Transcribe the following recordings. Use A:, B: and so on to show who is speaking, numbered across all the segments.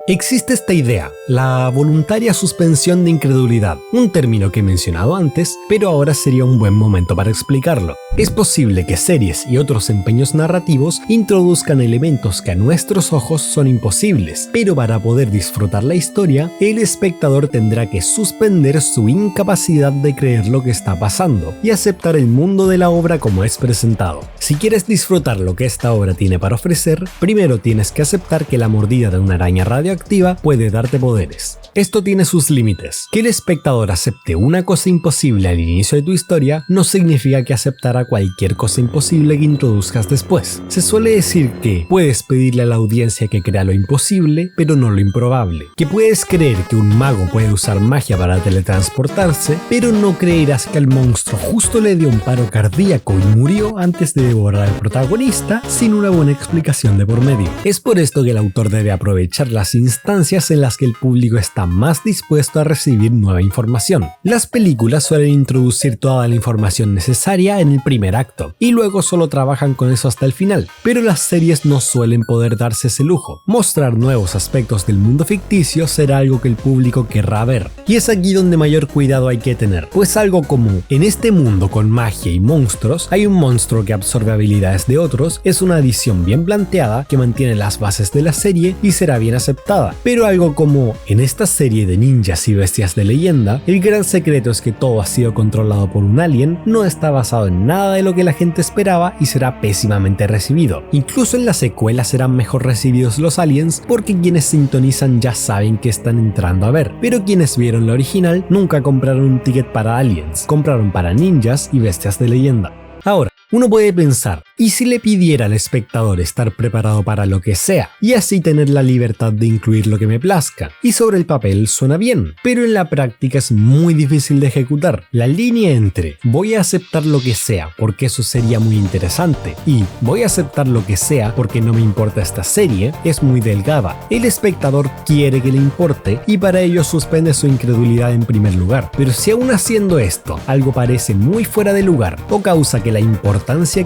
A: Existe esta idea, la voluntaria suspensión de incredulidad, un término que he mencionado antes, pero ahora sería un buen momento para explicarlo. Es posible que series y otros empeños narrativos introduzcan elementos que a nuestros ojos son imposibles, pero para poder disfrutar la historia, el espectador tendrá que suspender su incapacidad de creer lo que está pasando y aceptar el mundo de la obra como es presentado. Si quieres disfrutar lo que esta obra tiene para ofrecer, primero tienes que aceptar que la mordida de una araña radioactiva puede darte poderes. Esto tiene sus límites. Que el espectador acepte una cosa imposible al inicio de tu historia no significa que aceptará cualquier cosa imposible que introduzcas después. Se suele decir que puedes pedirle a la audiencia que crea lo imposible, pero no lo improbable. Que puedes creer que un mago puede usar magia para teletransportarse, pero no creerás que al monstruo justo le dio un paro cardíaco y murió antes de devorar al protagonista sin una buena explicación de por medio. Es por esto que el autor debe aprovechar las instancias en las que el público está más dispuesto a recibir nueva información. Las películas suelen introducir toda la información necesaria en el primer acto y luego solo trabajan con eso hasta el final, pero las series no suelen poder darse ese lujo. Mostrar nuevos aspectos del mundo ficticio será algo que el público querrá ver, y es aquí donde mayor cuidado hay que tener, pues algo como en este mundo con magia y monstruos hay un monstruo que absorbe habilidades de otros es una adición bien planteada que mantiene las bases de la serie y será bien aceptada. Pero algo como en esta serie de ninjas y bestias de leyenda, el gran secreto es que todo ha sido controlado por un alien, no está basado en nada de lo que la gente esperaba y será pésimamente recibido. Incluso en la secuela serán mejor recibidos los aliens porque quienes sintonizan ya saben que están entrando a ver, pero quienes vieron la original nunca compraron un ticket para aliens, compraron para ninjas y bestias de leyenda. Ahora, uno puede pensar, ¿y si le pidiera al espectador estar preparado para lo que sea y así tener la libertad de incluir lo que me plazca? Y sobre el papel suena bien, pero en la práctica es muy difícil de ejecutar. La línea entre voy a aceptar lo que sea porque eso sería muy interesante y voy a aceptar lo que sea porque no me importa esta serie es muy delgada. El espectador quiere que le importe y para ello suspende su incredulidad en primer lugar. Pero si aún haciendo esto algo parece muy fuera de lugar o causa que la importancia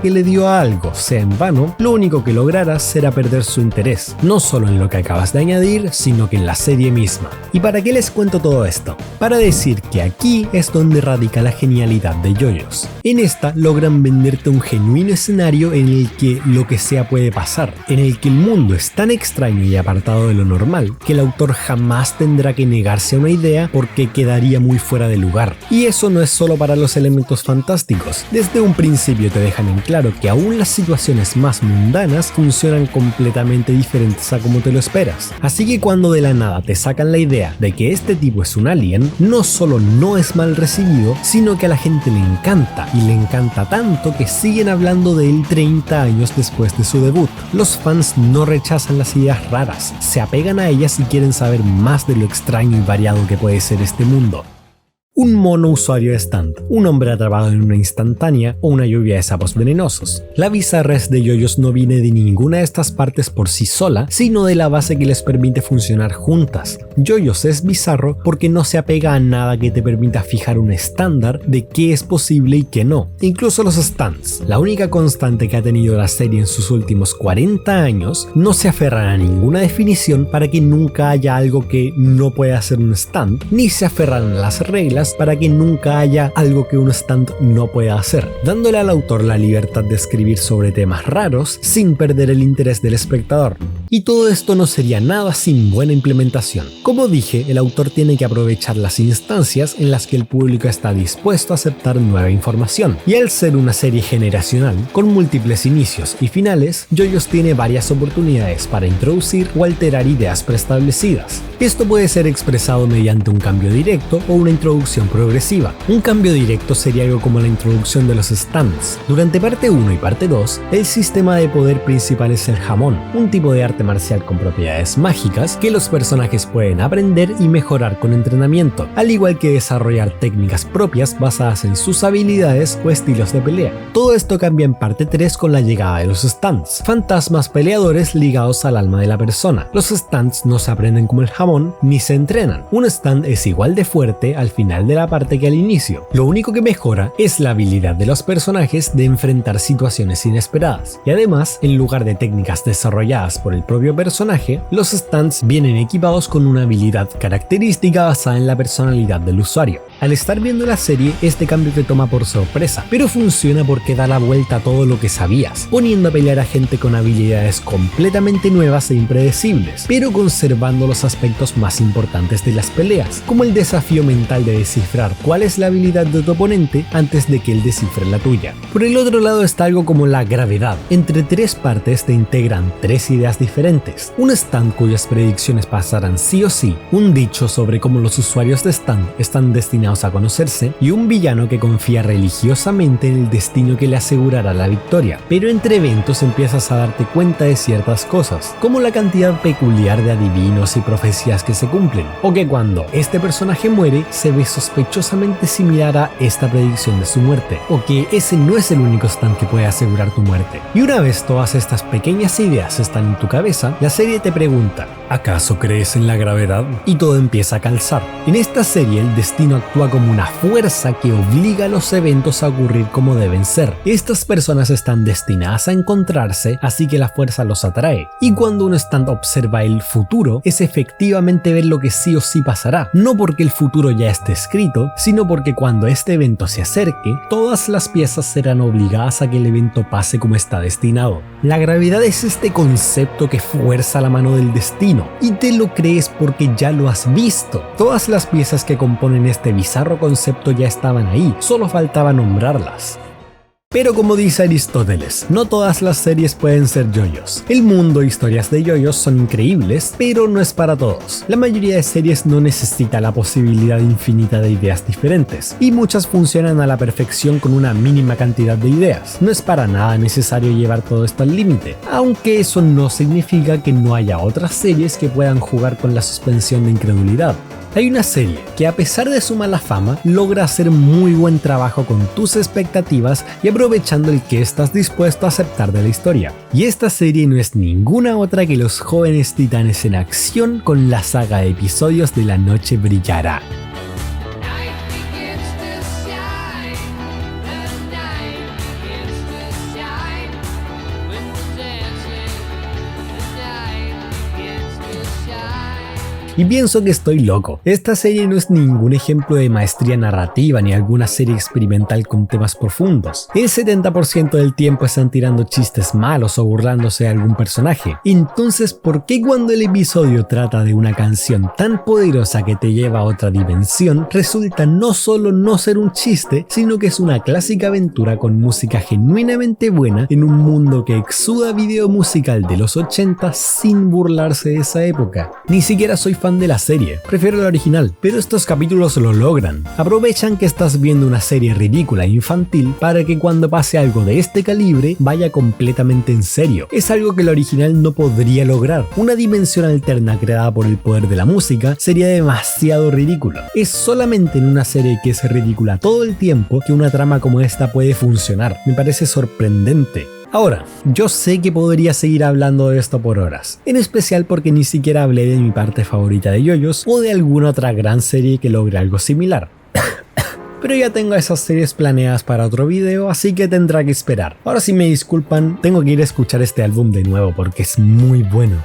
A: que le dio a algo sea en vano, lo único que lograrás será perder su interés, no solo en lo que acabas de añadir, sino que en la serie misma. ¿Y para qué les cuento todo esto? Para decir que aquí es donde radica la genialidad de JoJo's. En esta logran venderte un genuino escenario en el que lo que sea puede pasar, en el que el mundo es tan extraño y apartado de lo normal que el autor jamás tendrá que negarse a una idea porque quedaría muy fuera de lugar. Y eso no es solo para los elementos fantásticos. Desde un principio te dejan en claro que aún las situaciones más mundanas funcionan completamente diferentes a como te lo esperas. Así que cuando de la nada te sacan la idea de que este tipo es un alien, no solo no es mal recibido, sino que a la gente le encanta, y le encanta tanto que siguen hablando de él 30 años después de su debut. Los fans no rechazan las ideas raras, se apegan a ellas y quieren saber más de lo extraño y variado que puede ser este mundo. Un mono usuario de stand, un hombre atrapado en una instantánea o una lluvia de sapos venenosos. La bizarrez de JoJo's no viene de ninguna de estas partes por sí sola, sino de la base que les permite funcionar juntas. JoJo's es bizarro porque no se apega a nada que te permita fijar un estándar de qué es posible y qué no. Incluso los stands, la única constante que ha tenido la serie en sus últimos 40 años, no se aferran a ninguna definición para que nunca haya algo que no pueda ser un stand, ni se aferran a las reglas para que nunca haya algo que un stand no pueda hacer, dándole al autor la libertad de escribir sobre temas raros sin perder el interés del espectador. Y todo esto no sería nada sin buena implementación. Como dije, el autor tiene que aprovechar las instancias en las que el público está dispuesto a aceptar nueva información. Y al ser una serie generacional, con múltiples inicios y finales, JoJo's tiene varias oportunidades para introducir o alterar ideas preestablecidas. Esto puede ser expresado mediante un cambio directo o una introducción progresiva. Un cambio directo sería algo como la introducción de los stands. Durante parte 1 y parte 2, el sistema de poder principal es el jamón, un tipo de arte marcial con propiedades mágicas que los personajes pueden aprender y mejorar con entrenamiento, al igual que desarrollar técnicas propias basadas en sus habilidades o estilos de pelea. Todo esto cambia en parte 3 con la llegada de los stands, fantasmas peleadores ligados al alma de la persona. Los stands no se aprenden como el jamón ni se entrenan. Un stand es igual de fuerte al final de la parte que al inicio. Lo único que mejora es la habilidad de los personajes de enfrentar situaciones inesperadas. Y además, en lugar de técnicas desarrolladas por el propio personaje, los stands vienen equipados con una habilidad característica basada en la personalidad del usuario. Al estar viendo la serie, este cambio te toma por sorpresa, pero funciona porque da la vuelta a todo lo que sabías, poniendo a pelear a gente con habilidades completamente nuevas e impredecibles, pero conservando los aspectos más importantes de las peleas, como el desafío mental de descifrar cuál es la habilidad de tu oponente antes de que él descifre la tuya. Por el otro lado está algo como la gravedad. Entre tres partes te integran tres ideas diferentes: un stand cuyas predicciones pasarán sí o sí, un dicho sobre cómo los usuarios de stand están destinados a conocerse, y un villano que confía religiosamente en el destino que le asegurará la victoria. Pero entre eventos empiezas a darte cuenta de ciertas cosas, como la cantidad peculiar de adivinos y profecías que se cumplen, o que cuando este personaje muere se ve sospechosamente similar a esta predicción de su muerte, o que ese no es el único stand que puede asegurar tu muerte. Y una vez todas estas pequeñas ideas están en tu cabeza, la serie te pregunta: ¿acaso crees en la gravedad? Y todo empieza a calzar. En esta serie el destino actúa como una fuerza que obliga a los eventos a ocurrir como deben ser. Estas personas están destinadas a encontrarse, así que la fuerza los atrae. Y cuando un stand observa el futuro, es efectivamente ver lo que sí o sí pasará, no porque el futuro ya esté escrito, sino porque cuando este evento se acerque, todas las piezas serán obligadas a que el evento pase como está destinado. La gravedad es este concepto que fuerza la mano del destino, y te lo crees porque ya lo has visto. Todas las piezas que componen este bizarro concepto ya estaban ahí, solo faltaba nombrarlas. Pero como dice Aristóteles, no todas las series pueden ser yoyos. El mundo e historias de yoyos son increíbles, pero no es para todos. La mayoría de series no necesita la posibilidad infinita de ideas diferentes, y muchas funcionan a la perfección con una mínima cantidad de ideas. No es para nada necesario llevar todo esto al límite, aunque eso no significa que no haya otras series que puedan jugar con la suspensión de incredulidad. Hay una serie que, a pesar de su mala fama, logra hacer muy buen trabajo con tus expectativas y aprovechando el que estás dispuesto a aceptar de la historia. Y esta serie no es ninguna otra que Los Jóvenes Titanes en acción con la saga de episodios de La Noche Brillará. Y pienso que estoy loco. Esta serie no es ningún ejemplo de maestría narrativa ni alguna serie experimental con temas profundos. El 70% del tiempo están tirando chistes malos o burlándose de algún personaje. Entonces, ¿por qué cuando el episodio trata de una canción tan poderosa que te lleva a otra dimensión, resulta no solo no ser un chiste, sino que es una clásica aventura con música genuinamente buena en un mundo que exuda video musical de los 80 sin burlarse de esa época? Ni siquiera soy fan de la serie, prefiero la original, pero estos capítulos lo logran. Aprovechan que estás viendo una serie ridícula e infantil para que cuando pase algo de este calibre vaya completamente en serio. Es algo que la original no podría lograr. Una dimensión alterna creada por el poder de la música sería demasiado ridículo. Es solamente en una serie que es ridícula todo el tiempo que una trama como esta puede funcionar. Me parece sorprendente. Ahora, yo sé que podría seguir hablando de esto por horas, en especial porque ni siquiera hablé de mi parte favorita de yoyos o de alguna otra gran serie que logre algo similar. Pero ya tengo esas series planeadas para otro video, así que tendrá que esperar. Ahora, si me disculpan, tengo que ir a escuchar este álbum de nuevo porque es muy bueno.